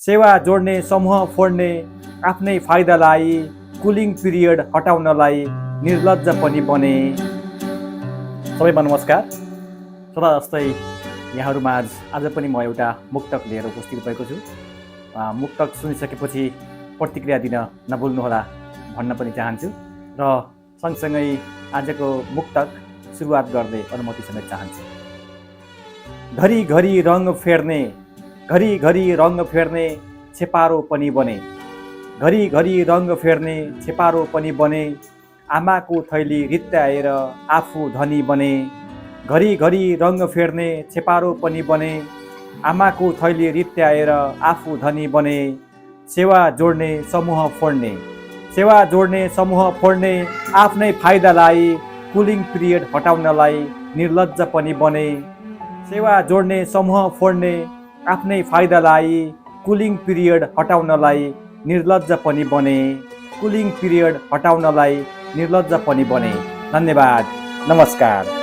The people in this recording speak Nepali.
सेवा जोड्ने समूह फोड्ने आफ्नै फाइदालाई कुलिङ पिरियड हटाउनलाई निर्लज्ज पनि बने। सबैमा नमस्कार। सदा जस्तै यहाँहरूमाझ आज पनि म एउटा मुक्तक लिएर उपस्थित भएको छु। मुक्तक सुनिसकेपछि प्रतिक्रिया दिन नभुल्नुहोला भन्न पनि चाहन्छु र सँगसँगै आजको मुक्तक सुरुवात गर्ने अनुमति समेत चाहन्छु। घरिघरि रङ फेर्ने छेपारो पनि बने, घरिघरि रङ फेर्ने छेपारो पनि बने, आमाको थैली रित्ताएर आफू धनी बने, घरिघरि रङ फेर्ने छेपारो पनि बने, आमाको थैली रित्ताएर आफू धनी बने, सेवा जोड्ने समूह फोड्ने आफ्नै फाइदालाई कुलिङ पिरियड हटाउनलाई निर्लज्ज पनि बने, सेवा जोड्ने समूह फोड्ने आफ्नै फाइदालाई कुलिङ पिरियड हटाउनलाई निर्लज्ज पनि बने, कुलिङ पिरियड हटाउनलाई निर्लज्ज पनि बने। धन्यवाद, नमस्कार।